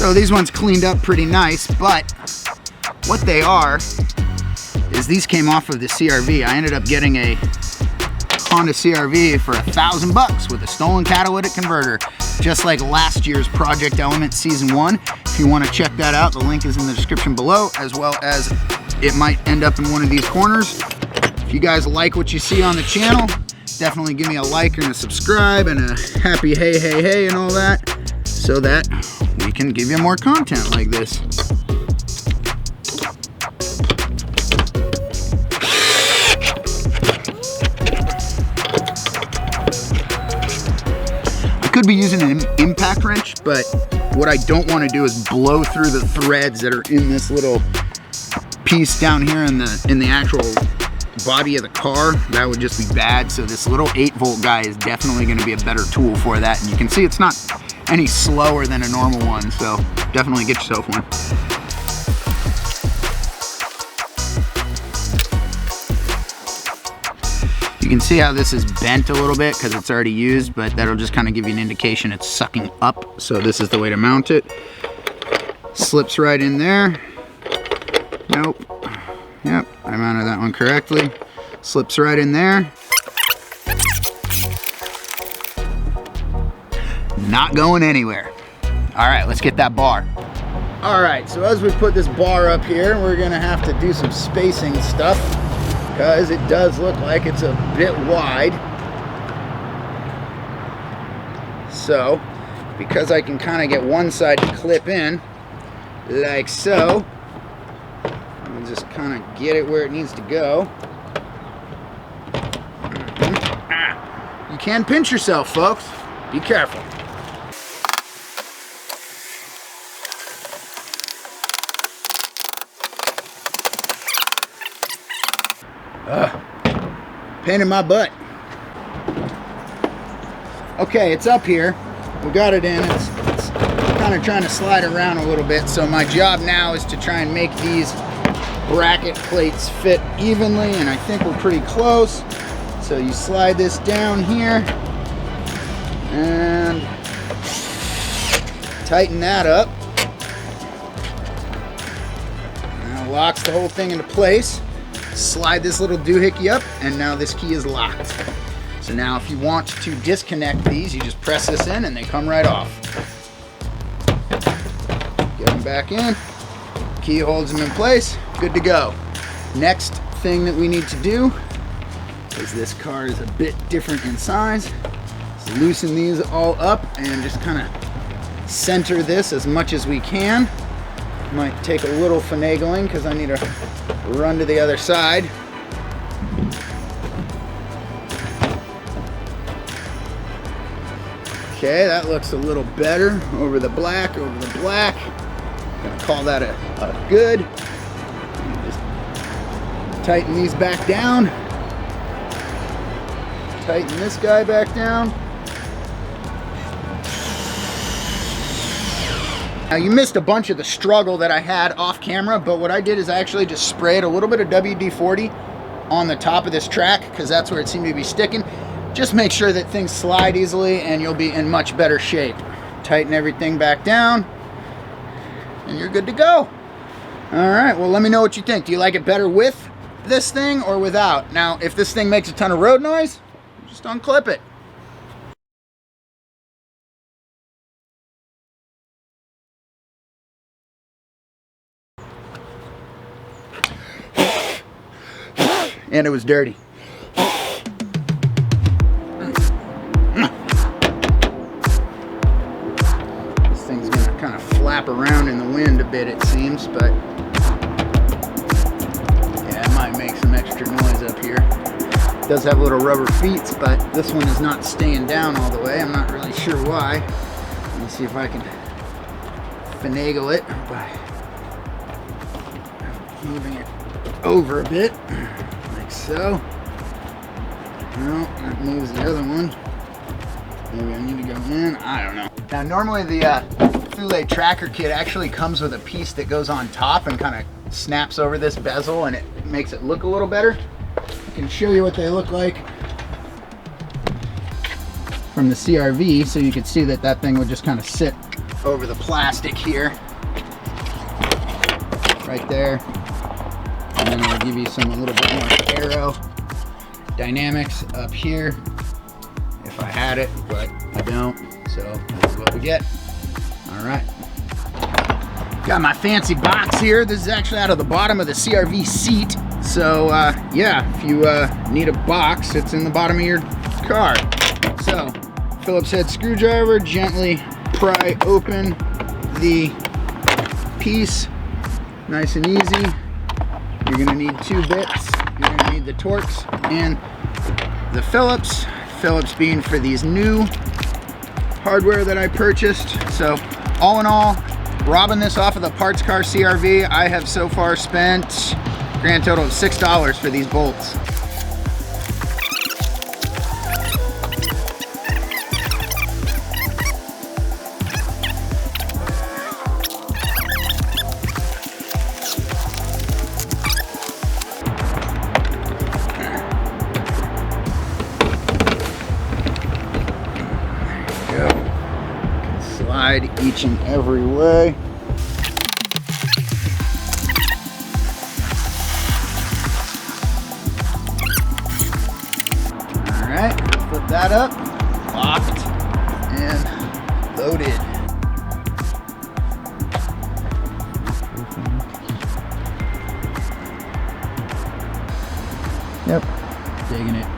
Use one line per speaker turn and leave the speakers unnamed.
So these ones cleaned up pretty nice, but what they are is these came off of the CRV. I ended up getting a Honda CRV for $1,000 with a stolen catalytic converter, just like last year's Project Element Season 1. If you want to check that out, the link is in the description below, as well as it might end up in one of these corners. If you guys like what you see on the channel, definitely give me a like and a subscribe and a happy hey hey hey and all that, so that we can give you more content like this. Could be using an impact wrench, but what I don't want to do is blow through the threads that are in this little piece down here in the actual body of the car. That would just be bad. So this little 8-volt guy is definitely going to be a better tool for that. And you can see it's not any slower than a normal one, so definitely get yourself one. You can see how this is bent a little bit because it's already used, but that'll just kind of give you an indication it's sucking up. So this is the way to mount it. Slips right in there. Nope. Yep, I mounted that one correctly. Slips right in there. Not going anywhere. All right, let's get that bar. All right, so as we put this bar up here, we're gonna have to do some spacing stuff, because it does look like it's a bit wide. So, because I can kind of get one side to clip in, like so, I'll just kind of get it where it needs to go. You can pinch yourself, folks. Be careful. Pain in my butt. Okay, it's up here. We got it in. It's kind of trying to slide around a little bit. So my job now is to try and make these bracket plates fit evenly, and I think we're pretty close. So you slide this down here and tighten that up. Now locks the whole thing into place. Slide this little doohickey up, and now this key is locked. So now if you want to disconnect these, you just press this in and they come right off. Get them back in. Key holds them in place. Good to go. Next thing that we need to do, because this car is a bit different in size, is loosen these all up and just kind of center this as much as we can. Might take a little finagling because I need to run to the other side. Okay, that looks a little better. Over the black, over the black. Gonna call that a good. Just tighten these back down. Tighten this guy back down. Now you missed a bunch of the struggle that I had off camera, but what I did is I actually just sprayed a little bit of WD-40 on the top of this track because that's where it seemed to be sticking. Just make sure that things slide easily and you'll be in much better shape. Tighten everything back down and you're good to go. All right, well, let me know what you think. Do you like it better with this thing or without? Now, if this thing makes a ton of road noise, just unclip it. And it was dirty. This thing's gonna kind of flap around in the wind a bit, it seems, but yeah, it might make some extra noise up here. It does have little rubber feet, but this one is not staying down all the way. I'm not really sure why. Let me see if I can finagle it by moving it over a bit. So, no, that moves the other one. Maybe I need to go in, I don't know. Now normally the Thule tracker kit actually comes with a piece that goes on top and kind of snaps over this bezel and it makes it look a little better. I can show you what they look like from the CRV so you can see that that thing would just kind of sit over the plastic here, right there, and then it'll give you some a little bit more aerodynamics up here if I had it, but I don't, so this is what we get. All right, got my fancy box here. This is actually out of the bottom of the CRV seat, so yeah, if you need a box, it's in the bottom of your car. So Phillips head screwdriver, gently pry open the piece, nice and easy. You're gonna need 2 bits. You're gonna need the Torx and the Phillips. Phillips being for these new hardware that I purchased. So all in all, robbing this off of the Parts Car CRV, I have so far spent a grand total of $6 for these bolts. Slide each and every way. All right, flip that up, locked and loaded. Yep, digging it.